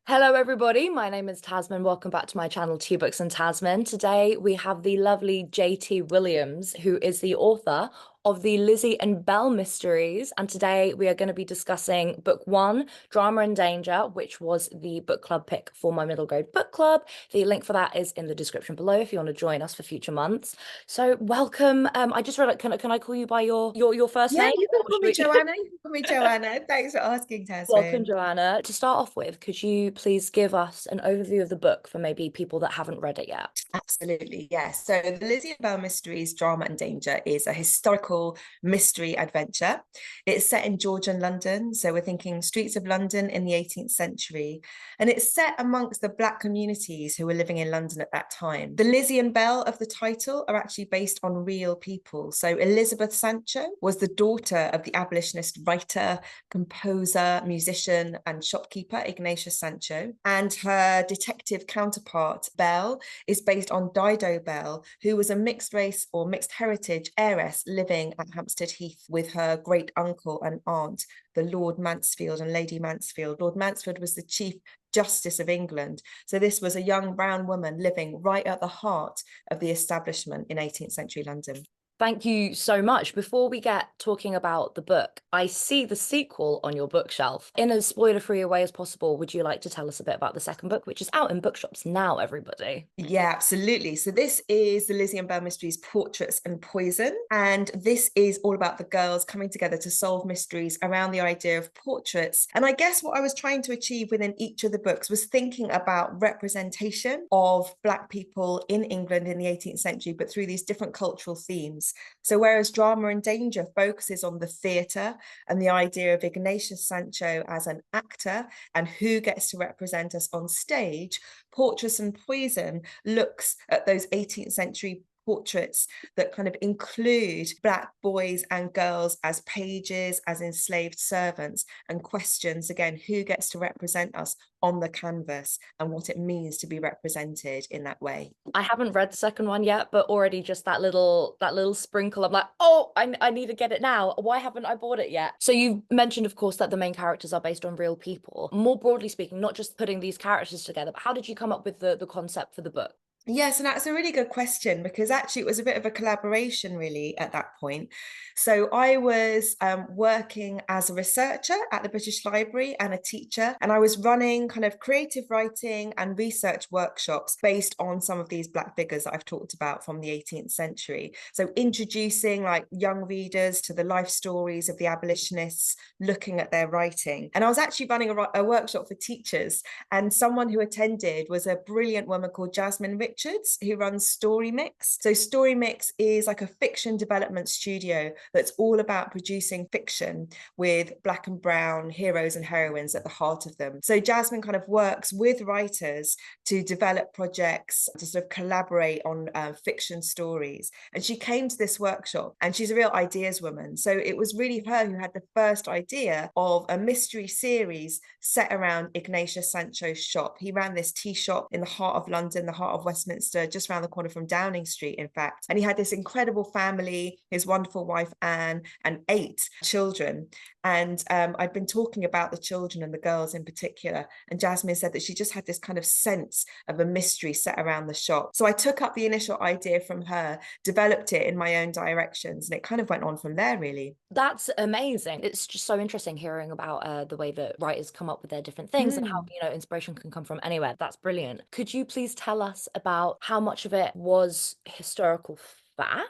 Hello, everybody. My name is Tasman. Welcome back to my channel, Two Books and Tasman. Today we have the lovely JT Williams, who is the author of the Lizzie and Belle mysteries. And today we are going to be discussing book one, Drama and Danger, which was the book club pick for my middle grade book club. The link for that is in the description below if you want to join us for future months. So welcome. I just realized, can I call you by your first Yeah, name? you can Or call should me we... Joanna. You can call me Joanna. Thanks for asking, Welcome, Tasman. Joanna. To start off with, could you please give us an overview of the book for maybe people that haven't read it yet? Absolutely, yes. So the Lizzie and Belle Mysteries, Drama and Danger is a historical mystery adventure. It's set in Georgian London, so we're thinking streets of London in the 18th century, and it's set amongst the Black communities who were living in London at that time. The Lizzie and Belle of the title are actually based on real people. So Elizabeth Sancho was the daughter of the abolitionist writer, composer, musician, and shopkeeper Ignatius Sancho, and her detective counterpart, Belle, is based on Dido Belle, who was a mixed race or mixed heritage heiress living at Hampstead Heath with her great uncle and aunt, the Lord Mansfield and Lady Mansfield. Lord Mansfield was the Chief Justice of England. So this was a young brown woman living right at the heart of the establishment in 18th century London. Thank you so much. Before we get talking about the book, I see the sequel on your bookshelf. In as spoiler-free a way as possible, would you like to tell us a bit about the second book, which is out in bookshops now, everybody? Yeah, absolutely. So this is the Lizzie and Belle Mysteries Portraits and Poison. And this is all about the girls coming together to solve mysteries around the idea of portraits. And I guess what I was trying to achieve within each of the books was thinking about representation of Black people in England in the 18th century, but through these different cultural themes. So whereas Drama and Danger focuses on the theatre and the idea of Ignatius Sancho as an actor and who gets to represent us on stage, Portraits and Poison looks at those 18th century portraits that kind of include Black boys and girls as pages, as enslaved servants, and questions again who gets to represent us on the canvas and what it means to be represented in that way. I haven't read the second one yet, but already just that little sprinkle, I'm like, oh, I need to get it now. Why haven't I bought it yet? So you mentioned, of course, that the main characters are based on real people. More broadly speaking, not just putting these characters together, but how did you come up with the concept for the book? Yes, and that's a really good question because actually it was a bit of a collaboration really at that point. So I was working as a researcher at the British Library and a teacher, and I was running kind of creative writing and research workshops based on some of these Black figures that I've talked about from the 18th century. So introducing like young readers to the life stories of the abolitionists, looking at their writing. And I was actually running a workshop for teachers, and someone who attended was a brilliant woman called Tazmyn-mei, who runs Story Mix. So Story Mix is like a fiction development studio that's all about producing fiction with Black and brown heroes and heroines at the heart of them. So Jasmine kind of works with writers to develop projects, to sort of collaborate on fiction stories. And she came to this workshop and she's a real ideas woman. So it was really her who had the first idea of a mystery series set around Ignatius Sancho's shop. He ran this tea shop in the heart of London, the heart of Westminster, just around the corner from Downing Street, in fact. And he had this incredible family, his wonderful wife, Anne, and 8 children. And I'd been talking about the children and the girls in particular. And Jasmine said that she just had this kind of sense of a mystery set around the shop. So I took up the initial idea from her, developed it in my own directions, and it kind of went on from there, really. That's amazing. It's just so interesting hearing about the way that writers come up with their different things and how, Mm. inspiration can come from anywhere. That's brilliant. Could you please tell us about how much of it was historical fact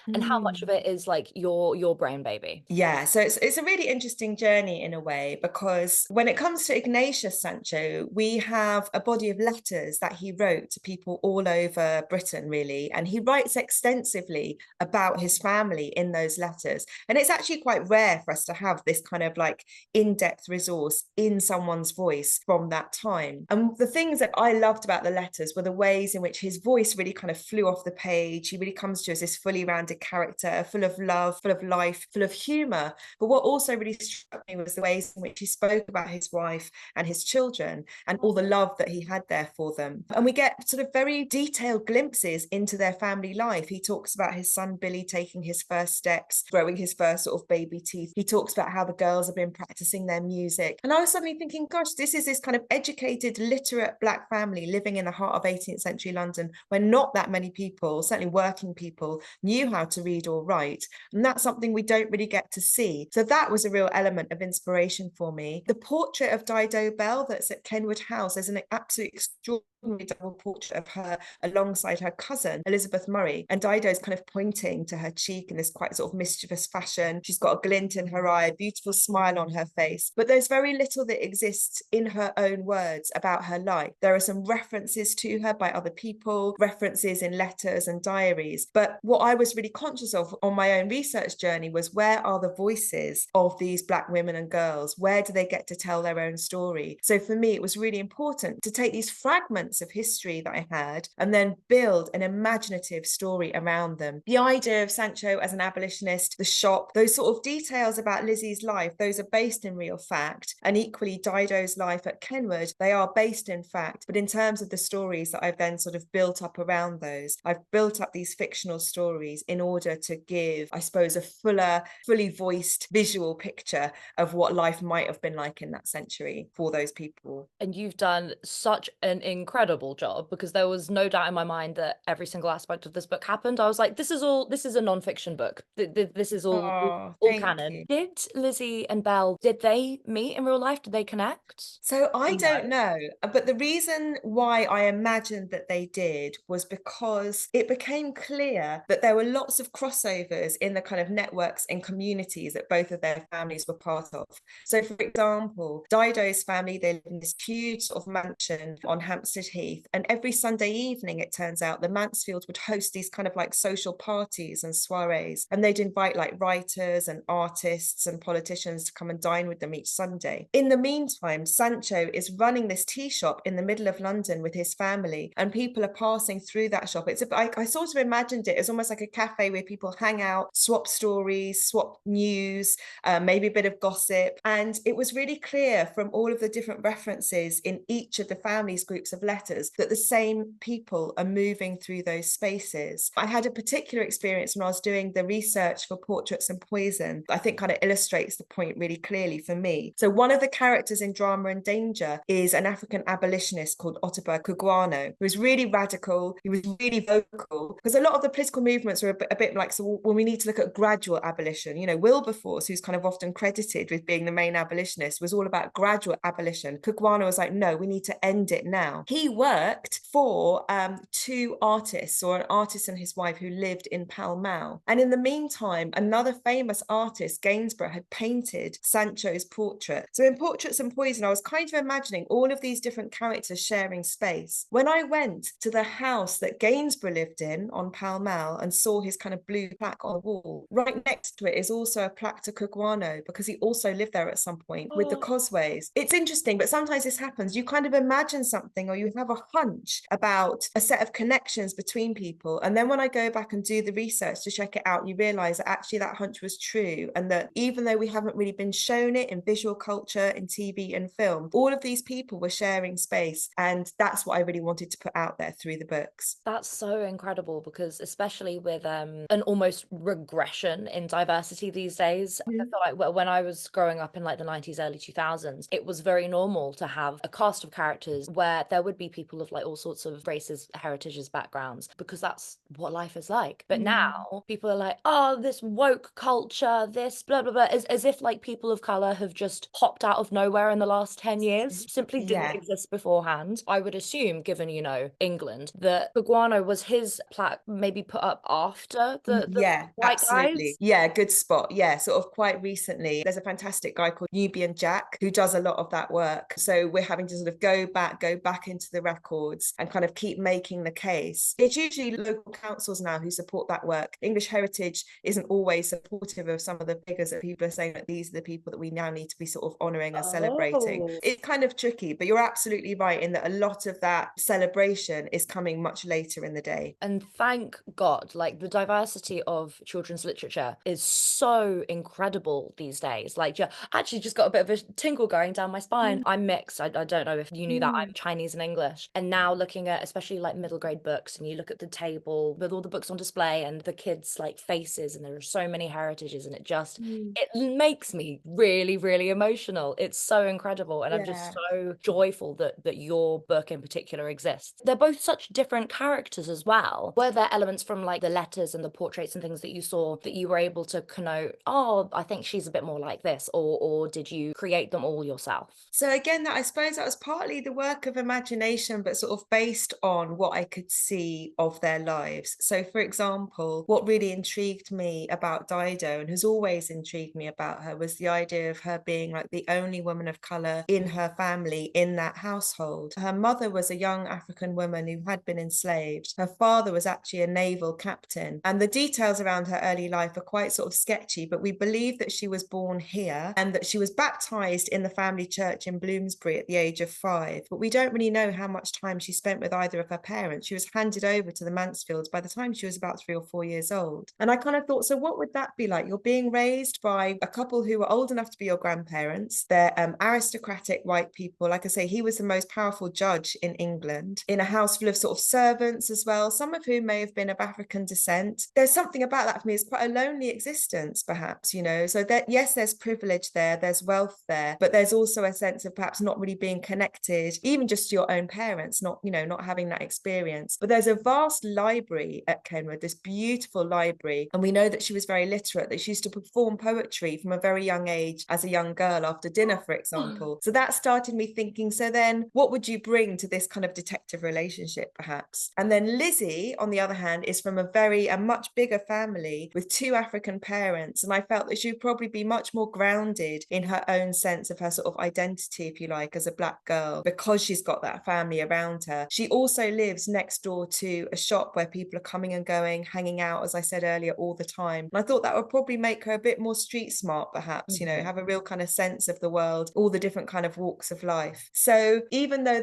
and how much of Mm. it is like your brain baby? Yeah, so it's a really interesting journey in a way, because when it comes to Ignatius Sancho, we have a body of letters that he wrote to people all over Britain, really. And he writes extensively about his family in those letters. And it's actually quite rare for us to have this kind of like in-depth resource in someone's voice from that time. And the things that I loved about the letters were the ways in which his voice really kind of flew off the page. He really comes to us as this fully rounded character, full of love, full of life, full of humor. But what also really struck me was the ways in which he spoke about his wife and his children and all the love that he had there for them. And we get sort of very detailed glimpses into their family life. He talks about his son Billy taking his first steps, growing his first sort of baby teeth. He talks about how the girls have been practicing their music. And I was suddenly thinking, gosh, this is this kind of educated, literate Black family living in the heart of 18th century London, where not that many people, certainly working people, knew how to read or write. And that's something we don't really get to see. So that was a real element of inspiration for me. The portrait of Dido Bell that's at Kenwood House is an absolute extraordinary double portrait of her alongside her cousin Elizabeth Murray, and Dido's kind of pointing to her cheek in this quite sort of mischievous fashion. She's got a glint in her eye, a beautiful smile on her face, but there's very little that exists in her own words about her life. There are some references to her by other people, references in letters and diaries, but what I was really conscious of on my own research journey was, where are the voices of these Black women and girls? Where do they get to tell their own story? So for me, it was really important to take these fragments of history that I had and then build an imaginative story around them. The idea of Sancho as an abolitionist, the shop, those sort of details about Lizzie's life, those are based in real fact. And equally, Dido's life at Kenwood, they are based in fact. But in terms of the stories that I've then sort of built up around those, I've built up these fictional stories in order to give, I suppose, a fuller, fully voiced visual picture of what life might have been like in that century for those people. And you've done such an incredible job, because there was no doubt in my mind that every single aspect of this book happened. I was like, this is a non-fiction book. This is Oh, all thank canon. you. Did Lizzie and Belle, did they meet in real life? Did they connect? So I No. don't know, but the reason why I imagined that they did was because it became clear that there were lots of crossovers in the kind of networks and communities that both of their families were part of. So for example, Dido's family, they live in this huge sort of mansion on Hampstead Heath, and every Sunday evening, it turns out, the Mansfields would host these kind of like social parties and soirees, and they'd invite like writers and artists and politicians to come and dine with them each Sunday. In the meantime, Sancho is running this tea shop in the middle of London with his family, and people are passing through that shop. I sort of imagined it as almost like a cafe where people hang out, swap stories, swap news, maybe a bit of gossip. And it was really clear from all of the different references in each of the family's groups of letters that the same people are moving through those spaces. I had a particular experience when I was doing the research for Portraits and Poison, I think kind of illustrates the point really clearly for me. So one of the characters in Drama and Danger is an African abolitionist called Ottobah Cugoano, who was really radical. He was really vocal, because a lot of the political movements were a bit like, so well, we need to look at gradual abolition. You know, Wilberforce, who's kind of often credited with being the main abolitionist, was all about gradual abolition. Cugoano was like, no, we need to end it now. He worked for two artists, or an artist and his wife, who lived in Pall Mall. And in the meantime, another famous artist, Gainsborough, had painted Sancho's portrait. So in Portraits and Poison, I was kind of imagining all of these different characters sharing space. When I went to the house that Gainsborough lived in on Pall Mall and saw his kind of blue plaque on the wall, right next to it is also a plaque to Cugoano, because he also lived there at some point with the causeways. It's interesting, but sometimes this happens. You kind of imagine something, or you have a hunch about a set of connections between people. And then when I go back and do the research to check it out, you realize that actually that hunch was true. And that even though we haven't really been shown it in visual culture, in TV and film, all of these people were sharing space. And that's what I really wanted to put out there through the books. That's so incredible, because especially with an almost regression in diversity these days, I feel like when I was growing up in like the 90s, early 2000s, it was very normal to have a cast of characters where there would be people of like all sorts of races, heritages, backgrounds, because that's what life is like. But now people are like, oh, this woke culture, this blah blah blah, as if like people of color have just popped out of nowhere in the last 10 years, simply didn't Yeah. exist beforehand. I would assume, given, you know, England, that Iguano was his plaque maybe put up after the Yeah, white absolutely. guys. Yeah, good spot. Yeah, sort of quite recently, there's a fantastic guy called Nubian Jack who does a lot of that work. So we're having to sort of go back into the records and kind of keep making the case. It's usually local councils now who support that work. English Heritage isn't always supportive of some of the figures that people are saying that these are the people that we now need to be sort of honouring and celebrating. Oh. It's kind of tricky, but you're absolutely right in that a lot of that celebration is coming much later in the day. And thank God, like the diversity of children's literature is so incredible these days. Like, actually, just got a bit of a tingle going down my spine. I'm mixed. I don't know if you knew that I'm Chinese and English. And now looking at especially like middle grade books, and you look at the table with all the books on display and the kids' like faces, and there are so many heritages, and it makes me really, really emotional. It's so incredible. And I'm just Yeah. so joyful that your book in particular exists. They're both such different characters as well. Were there elements from like the letters and the portraits and things that you saw that you were able to connote, oh, I think she's a bit more like this, or did you create them all yourself? So again, that I suppose that was partly the work of imagination, but sort of based on what I could see of their lives. So for example, what really intrigued me about Dido, and has always intrigued me about her, was the idea of her being like the only woman of color in her family in that household. Her mother was a young African woman who had been enslaved. Her father was actually a naval captain, and the details around her early life are quite sort of sketchy, but we believe that she was born here and that she was baptized in the family church in Bloomsbury at the age of 5. But we don't really know how much time she spent with either of her parents. She was handed over to the Mansfields by the time she was about 3 or 4 years old. And I kind of thought, so what would that be like? You're being raised by a couple who are old enough to be your grandparents. They're aristocratic white people. Like I say, he was the most powerful judge in England, in a house full of sort of servants as well, some of whom may have been of African descent. There's something about that for me. It's quite a lonely existence, perhaps, you know. So that, yes, there's privilege there, there's wealth there, but there's also a sense of perhaps not really being connected, even just to your own parents, not, you know, not having that experience. But there's a vast library at Kenwood, this beautiful library. And we know that she was very literate, that she used to perform poetry from a very young age as a young girl after dinner, for example. So that started me thinking, so then what would you bring to this kind of detective relationship, perhaps? And then Lizzie, on the other hand, is from a much bigger family with 2 African parents. And I felt that she would probably be much more grounded in her own sense of her sort of identity, if you like, as a Black girl, because she's got that family around her. She also lives next door to a shop where people are coming and going, hanging out, as I said earlier, all the time. And I thought that would probably make her a bit more street smart, perhaps, you know, have a real kind of sense of the world, all the different kind of walks of life. So even though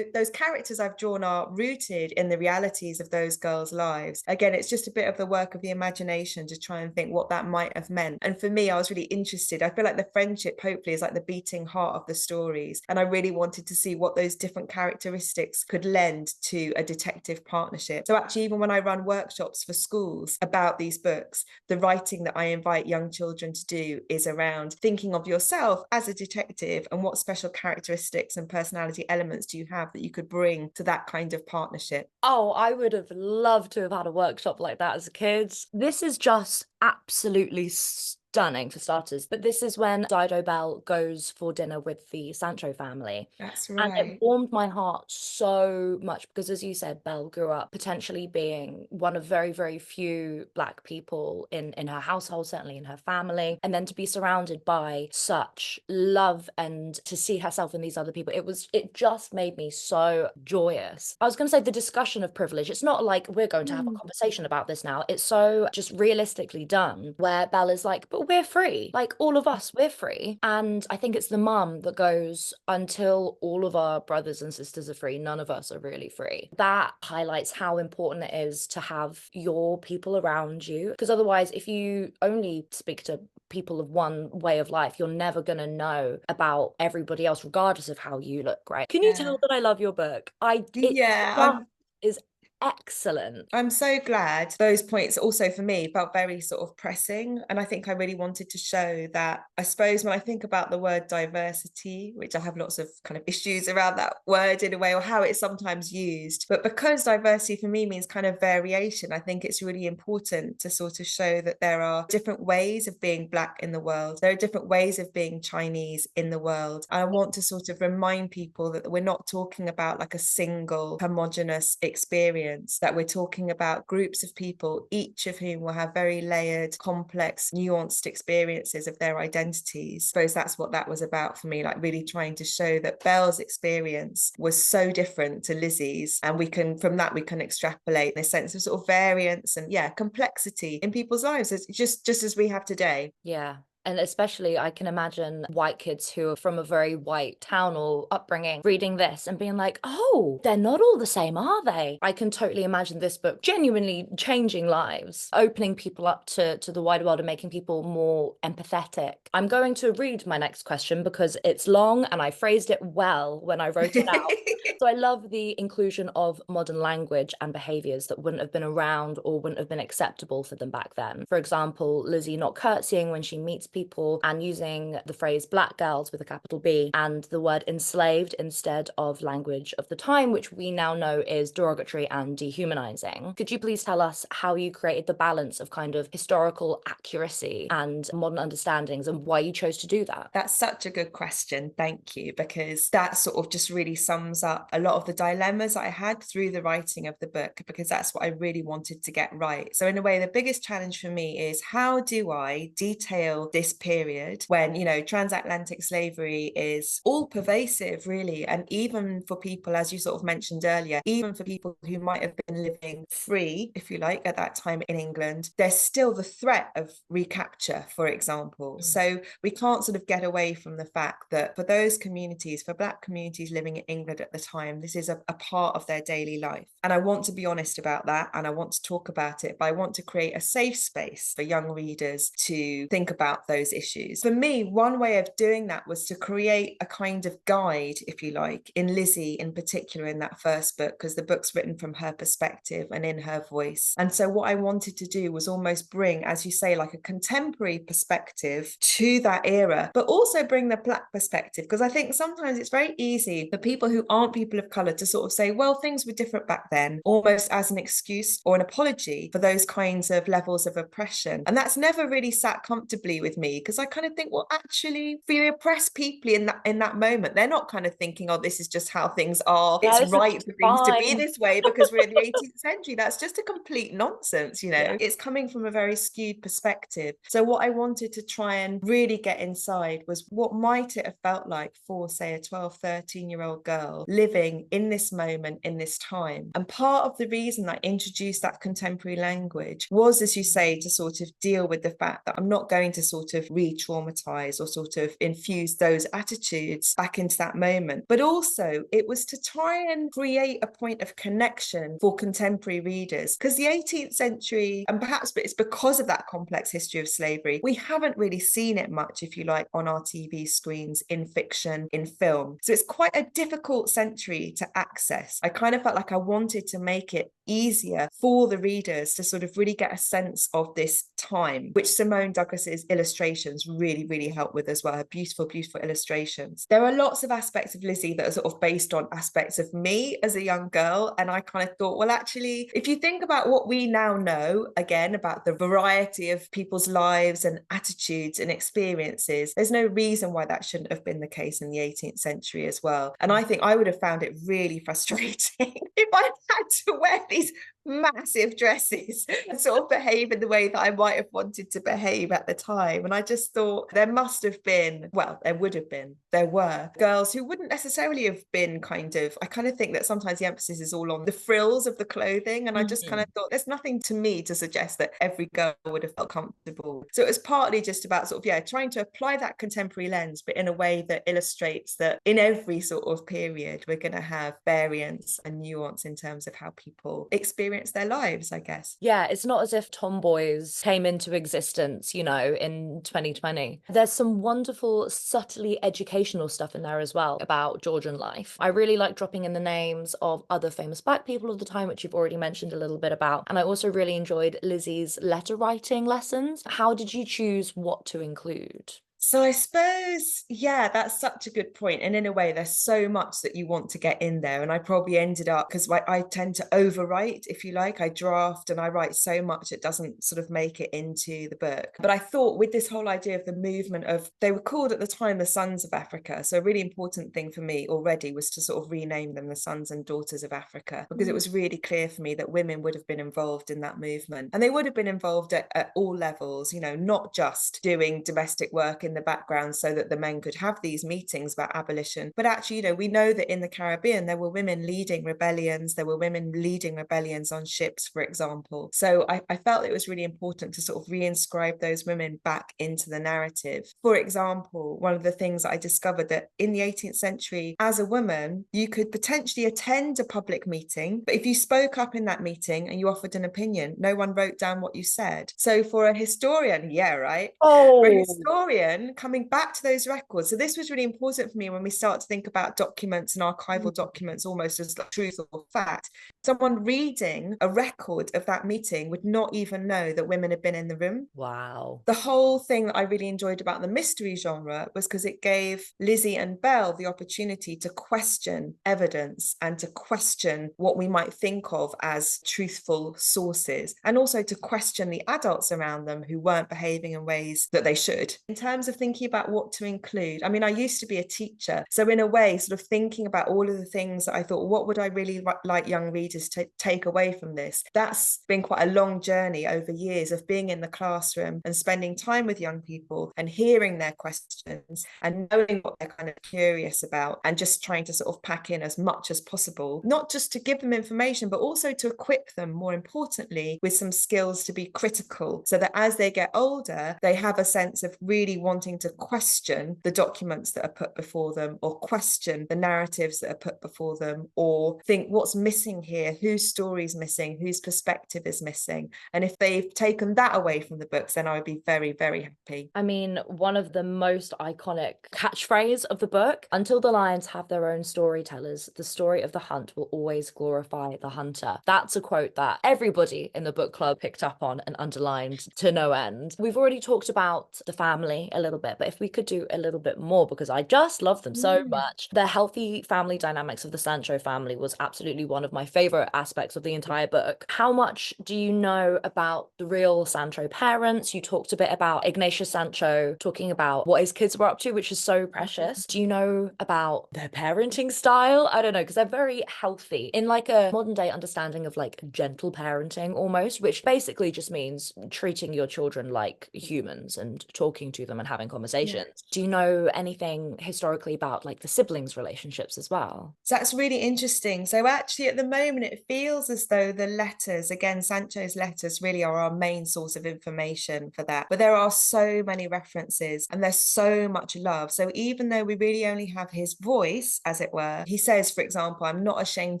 those characters I've drawn are rooted in the realities of those girls' lives, again, it's just a bit of the work of the imagination to try and think what that might have meant. And for me, I was really interested. I feel like the friendship hopefully is like the beating heart of the stories. And I really wanted to see what those different characteristics could lend to a detective partnership. So actually, even when I run workshops for schools about these books, the writing that I invite young children to do is around thinking of yourself as a detective and what special characteristics and personality elements do you have that you could bring to that kind of partnership. Oh, I would have loved to have had a workshop like that as a kid. This is just absolutely stunning for starters. But this is when Dido Belle goes for dinner with the Sancho family. That's And it right. warmed my heart so much because, as you said, Belle grew up potentially being one of very, very few Black people in her household, certainly in her family. And then to be surrounded by such love and to see herself in these other people, it just made me so joyous. I was going to say the discussion of privilege, it's not like we're going to have a conversation about this now. It's so just realistically done where Belle is like, but we're free. Like all of us, we're free. And I think it's the mum that goes, until all of our brothers and sisters are free, none of us are really free. That highlights how important it is to have your people around you. Because otherwise, if you only speak to people of one way of life, you're never going to know about everybody else, regardless of how you look, right? Can you Yeah. tell that I love your book? It Yeah, just is excellent. I'm so glad. Those points also for me felt very sort of pressing. And I think I really wanted to show that, I suppose, when I think about the word diversity, which I have lots of kind of issues around that word in a way, or how it's sometimes used, but because diversity for me means kind of variation, I think it's really important to sort of show that there are different ways of being Black in the world. There are different ways of being Chinese in the world. And I want to sort of remind people that we're not talking about like a single homogenous experience, experience, that we're talking about groups of people, each of whom will have very layered, complex, nuanced experiences of their identities. I suppose that's what that was about for me, like really trying to show that Belle's experience was so different to Lizzie's, and we can, from that, we can extrapolate a sense of sort of variance and complexity in people's lives, it's just as we have today. Yeah. And especially, I can imagine white kids who are from a very white town or upbringing reading this and being like, oh, they're not all the same, are they? I can totally imagine this book genuinely changing lives, opening people up to the wider world and making people more empathetic. I'm going to read my next question because it's long and I phrased it well when I wrote it out. So I love the inclusion of modern language and behaviors that wouldn't have been around or wouldn't have been acceptable for them back then. For example, Lizzie not curtsying when she meets people and using the phrase black girls with a capital B and the word enslaved instead of language of the time, which we now know is derogatory and dehumanizing. Could you please tell us how you created the balance of kind of historical accuracy and modern understandings and why you chose to do that? That's such a good question. Thank you, because that sort of just really sums up a lot of the dilemmas I had through the writing of the book, because that's what I really wanted to get right. So in a way, the biggest challenge for me is how do I detail this period when, you know, transatlantic slavery is all pervasive, really. And even for people, as you sort of mentioned earlier, even for people who might have been living free, if you like, at that time in England, there's still the threat of recapture, for example. So we can't sort of get away from the fact that for those communities, for Black communities living in England at the time, this is a part of their daily life. And I want to be honest about that and I want to talk about it, but I want to create a safe space for young readers to think about those issues. For me, one way of doing that was to create a kind of guide, if you like, in Lizzie in particular in that first book, because the book's written from her perspective and in her voice. And so what I wanted to do was almost bring, as you say, like a contemporary perspective to that era, but also bring the Black perspective, because I think sometimes it's very easy for people who aren't people of color to sort of say, well, things were different back then, almost as an excuse or an apology for those kinds of levels of oppression. And that's never really sat comfortably with me, because I kind of think, well, actually, for the oppressed people in that moment, they're not kind of thinking, oh, this is just how things are. Yeah, It's this is right for things to be fine. this way because we're in the 18th century. That's just a complete nonsense, you Yeah. know. It's coming from a very skewed perspective. So what I wanted to try and really get inside was what might it have felt like for, say, a 12, 13-year-old girl living in this moment, in this time. And part of the reason I introduced that contemporary language was, as you say, to sort of deal with the fact that I'm not going to sort of re-traumatize or sort of infuse those attitudes back into that moment. But also it was to try and create a point of connection for contemporary readers, because the 18th century, and perhaps it's because of that complex history of slavery, we haven't really seen it much, if you like, on our TV screens, in fiction, in film. So it's quite a difficult century to access. I kind of felt like I wanted to make it easier for the readers to sort of really get a sense of this time, which Simone Douglas's illustrations really, really help with as well. Her beautiful, beautiful illustrations. There are lots of aspects of Lizzie that are sort of based on aspects of me as a young girl. And I kind of thought, well, actually, if you think about what we now know, again, about the variety of people's lives and attitudes and experiences, there's no reason why that shouldn't have been the case in the 18th century as well. And I think I would have found it really frustrating if I had to wear these massive dresses and sort of behave in the way that I might have wanted to behave at the time. And I just thought there must have been, well, there would have been, there were girls who wouldn't necessarily have been kind of, I kind of think that sometimes the emphasis is all on the frills of the clothing. And I just kind of thought there's nothing to me to suggest that every girl would have felt comfortable. So it was partly just about sort of, trying to apply that contemporary lens, but in a way that illustrates that in every sort of period, we're going to have variance and nuance in terms of how people experience their lives, I guess. Yeah, it's not as if tomboys came into existence, you know, in 2020. There's some wonderful, subtly educational stuff in there as well about Georgian life. I really like dropping in the names of other famous Black people of the time, which you've already mentioned a little bit about. And I also really enjoyed Lizzie's letter writing lessons. How did you choose what to include? So I suppose, yeah, that's such a good point. And in a way, there's so much that you want to get in there. And I probably ended up, because I tend to overwrite, if you like. I draft and I write so much it doesn't sort of make it into the book. But I thought with this whole idea of the movement of, they were called at the time the Sons of Africa. So a really important thing for me already was to sort of rename them the Sons and Daughters of Africa, because it was really clear for me that women would have been involved in that movement. And they would have been involved at all levels, you know, not just doing domestic work in the background so that the men could have these meetings about abolition, but actually, you know, we know that in the Caribbean there were women leading rebellions, there were women leading rebellions on ships, for example. So I felt it was really important to sort of reinscribe those women back into the narrative. For example, one of the things that I discovered, that in the 18th century, as a woman, you could potentially attend a public meeting, but if you spoke up in that meeting and you offered an opinion, no one wrote down what you said. So for a historian, yeah, right? For a Oh, historian, coming back to those records. So this was really important for me when we start to think about documents and archival documents almost as like truth or fact. Someone reading a record of that meeting would not even know that women had been in the room. wow. The whole thing that I really enjoyed about the mystery genre was because it gave Lizzie and Belle the opportunity to question evidence and to question what we might think of as truthful sources, and also to question the adults around them who weren't behaving in ways that they should. In terms of thinking about what to include, I mean, I used to be a teacher. So in a way, sort of thinking about all of the things that I thought, what would I really like young readers to take away from this? That's been quite a long journey over years of being in the classroom and spending time with young people and hearing their questions and knowing what they're kind of curious about, and just trying to sort of pack in as much as possible, not just to give them information, but also to equip them, more importantly, with some skills to be critical, so that as they get older, they have a sense of really wanting to question the documents that are put before them, or question the narratives that are put before them, or think what's missing here, whose story is missing, whose perspective is missing. And if they've taken that away from the books, then I would be very, very happy. I mean, one of the most iconic catchphrase of the book, until the lions have their own storytellers, the story of the hunt will always glorify the hunter. That's a quote that everybody in the book club picked up on and underlined to no end. We've already talked about the family a little bit, but if we could do a little bit more, because I just love them so much. The healthy family dynamics of the Sancho family was absolutely one of my favorite aspects of the entire book. How much do you know about the real Sancho parents? You talked a bit about Ignatius Sancho talking about what his kids were up to, which is so precious. Do you know about their parenting style? I don't know, because they're very healthy in like a modern day understanding of like gentle parenting almost, which basically just means treating your children like humans and talking to them and having conversations. Yeah. Do you know anything historically about like the siblings' relationships as well? So that's really interesting. So actually, at the moment, it feels as though the letters, again, Sancho's letters really are our main source of information for that. But there are so many references and there's so much love. So even though we really only have his voice, as it were, he says, for example, I'm not ashamed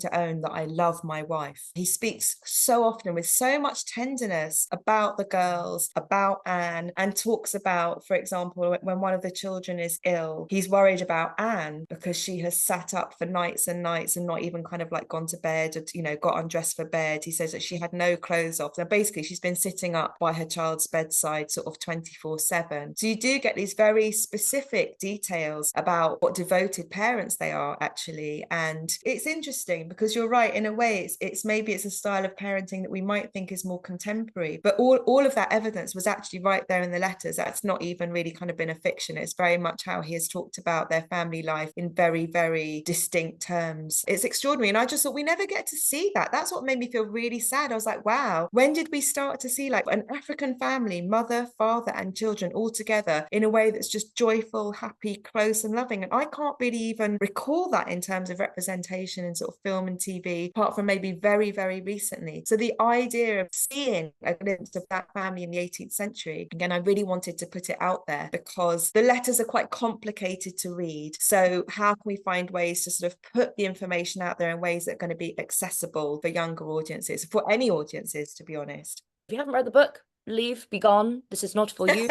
to own that I love my wife. He speaks so often with so much tenderness about the girls, about Anne, and talks about, for example, when one of the children is ill, he's worried about Anne because she has sat up for nights and nights and not even kind of like gone to bed or, you know, got undressed for bed. He says that she had no clothes off. So basically, she's been sitting up by her child's bedside sort of 24/7. So you do get these very specific details about what devoted parents they are actually. And it's interesting because you're right, in a way, it's maybe it's a style of parenting that we might think is more contemporary, but all of that evidence was actually right there in the letters. That's not even really kind of been a fiction. It's very much how he has talked about their family life in very, very distinct terms. It's extraordinary. And I just thought we never get to see that. That's what made me feel really sad. I was like, wow, when did we start to see like an African family, mother, father, and children all together in a way that's just joyful, happy, close, and loving? And I can't really even recall that in terms of representation in sort of film and TV, apart from maybe very, very recently. So the idea of seeing a glimpse of that family in the 18th century, again, I really wanted to put it out there because the letters are quite complicated to read. So how can we find ways to sort of put the information out there in ways that are going to be accessible for younger audiences, for any audiences, to be honest? If you haven't read the book, leave, be gone. This is not for you.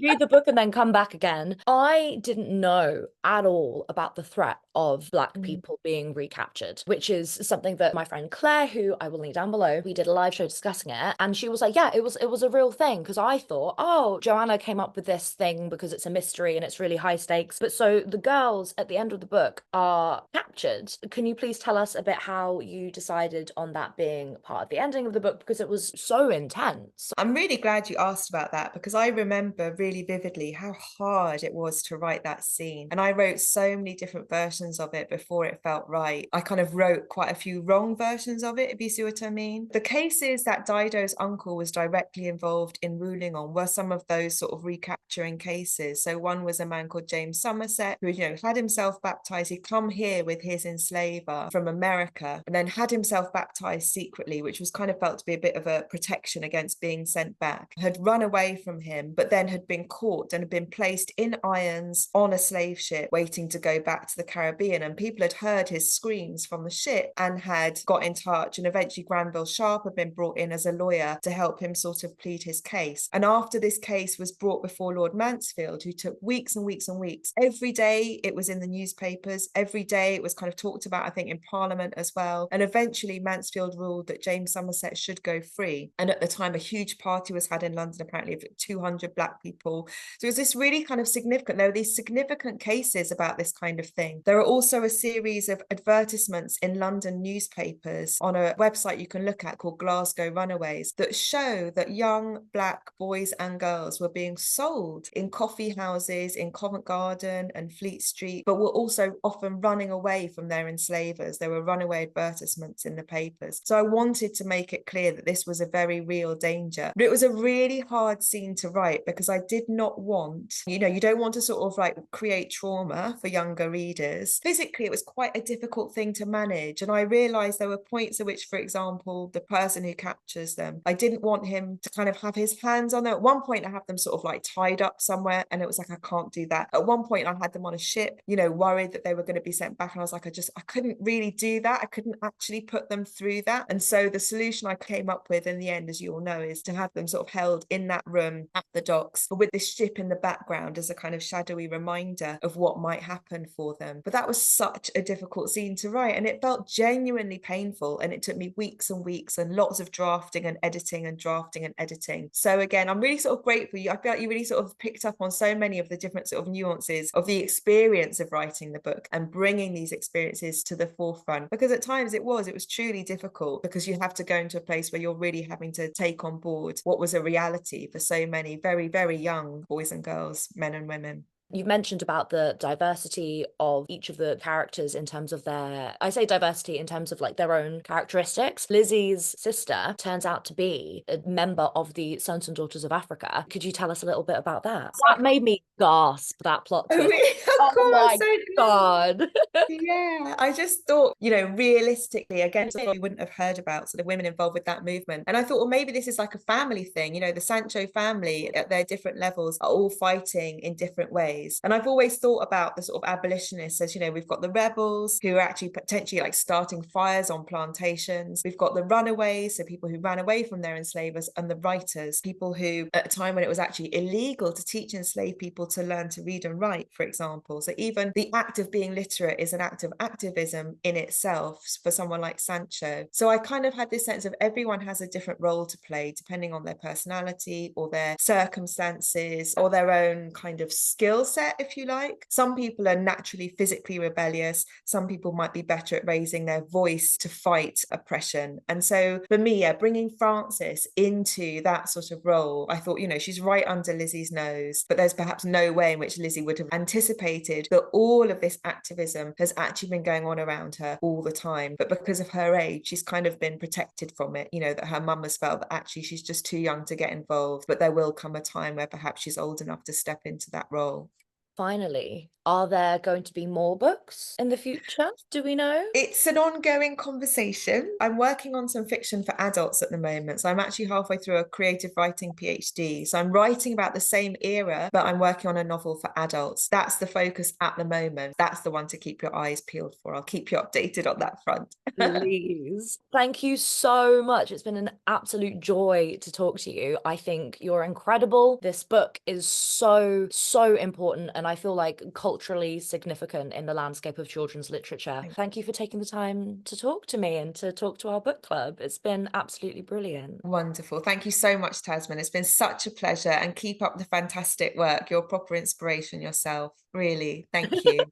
Read the book and then come back again. I didn't know at all about the threat of Black Mm. people being recaptured, which is something that my friend Claire, who I will link down below, we did a live show discussing it, and she was like, yeah, it was a real thing, because I thought, oh, Joanna came up with this thing because it's a mystery and it's really high stakes. But so the girls at the end of the book are captured. Can you please tell us a bit how you decided on that being part of the ending of the book, because it was so intense? I'm really glad you asked about that, because I remember really vividly how hard it was to write that scene. And I wrote so many different versions of it before it felt right. I kind of wrote quite a few wrong versions of it, if you see what I mean. The cases that Dido's uncle was directly involved in ruling on were some of those sort of recapturing cases. So one was a man called James Somerset, who, had himself baptized. He'd come here with his enslaver from America and then had himself baptized secretly, which was kind of felt to be a bit of a protection against being sent back, had run away from him, but then had been caught and had been placed in irons on a slave ship waiting to go back to the Caribbean. And people had heard his screams from the ship and had got in touch. And eventually Granville Sharp had been brought in as a lawyer to help him sort of plead his case. And after this case was brought before Lord Mansfield, who took weeks and weeks and weeks, every day it was in the newspapers, every day it was kind of talked about, I think, in Parliament as well. And eventually Mansfield ruled that James Somerset should go free. And at the time, a huge party was had in London, apparently, of 200 Black people. So it was this really kind of significant, there were these significant cases about this kind of thing. There are also a series of advertisements in London newspapers on a website you can look at called Glasgow Runaways that show that young Black boys and girls were being sold in coffee houses in Covent Garden and Fleet Street, but were also often running away from their enslavers. There were runaway advertisements in the papers. So I wanted to make it clear that this was a very real danger. But it was a really hard scene to write, because I did not want, you don't want to sort of like create trauma for younger readers. Physically, it was quite a difficult thing to manage. And I realized there were points at which, for example, the person who captures them, I didn't want him to kind of have his hands on them. At one point, I had them sort of like tied up somewhere, and it was like, I can't do that. At one point, I had them on a ship, worried that they were going to be sent back. And I was like, I couldn't really do that. I couldn't actually put them through that. And so the solution I came up with in the end, as you all know, is to have them sort of held in that room at the docks, but with this ship in the background as a kind of shadowy reminder of what might happen for them. But that was such a difficult scene to write, and it felt genuinely painful. And it took me weeks and weeks and lots of drafting and editing and drafting and editing. So again, I'm really sort of grateful. I feel like you really sort of picked up on so many of the different sort of nuances of the experience of writing the book and bringing these experiences to the forefront, because at times it was truly difficult, because you have to go into a place where you're really having to take on board what was a reality for so many very, very young boys and girls, men and women. You've mentioned about the diversity of each of the characters in terms of I say diversity in terms of like their own characteristics. Lizzie's sister turns out to be a member of the Sons and Daughters of Africa. Could you tell us a little bit about that? That made me gasp, that plot Oh, twist. really? Of Oh course, my so God. yeah, I just thought, realistically, again, we wouldn't have heard about sort of women involved with that movement. And I thought, well, maybe this is like a family thing. The Sancho family at their different levels are all fighting in different ways. And I've always thought about the sort of abolitionists as, we've got the rebels who are actually potentially like starting fires on plantations. We've got the runaways, so people who ran away from their enslavers, and the writers, people who at a time when it was actually illegal to teach enslaved people to learn to read and write, for example. So even the act of being literate is an act of activism in itself for someone like Sancho. So I kind of had this sense of everyone has a different role to play depending on their personality or their circumstances or their own kind of skill set, if you like. Some people are naturally physically rebellious. Some people might be better at raising their voice to fight oppression. And so for me, bringing Frances into that sort of role, I thought, she's right under Lizzie's nose, but there's perhaps no way in which Lizzie would have anticipated that all of this activism has actually been going on around her all the time. But because of her age, she's kind of been protected from it, that her mum has felt that actually she's just too young to get involved. But there will come a time where perhaps she's old enough to step into that role. Finally, are there going to be more books in the future? Do we know? It's an ongoing conversation. I'm working on some fiction for adults at the moment. So I'm actually halfway through a creative writing PhD. So I'm writing about the same era, but I'm working on a novel for adults. That's the focus at the moment. That's the one to keep your eyes peeled for. I'll keep you updated on that front. Please. Thank you so much. It's been an absolute joy to talk to you. I think you're incredible. This book is so, so important, and I feel like culturally significant in the landscape of children's literature. Thank you for taking the time to talk to me and to talk to our book club. It's been absolutely brilliant. Wonderful. Thank you so much, Tasman. It's been such a pleasure, and keep up the fantastic work. You're a proper inspiration yourself. Really. Thank you.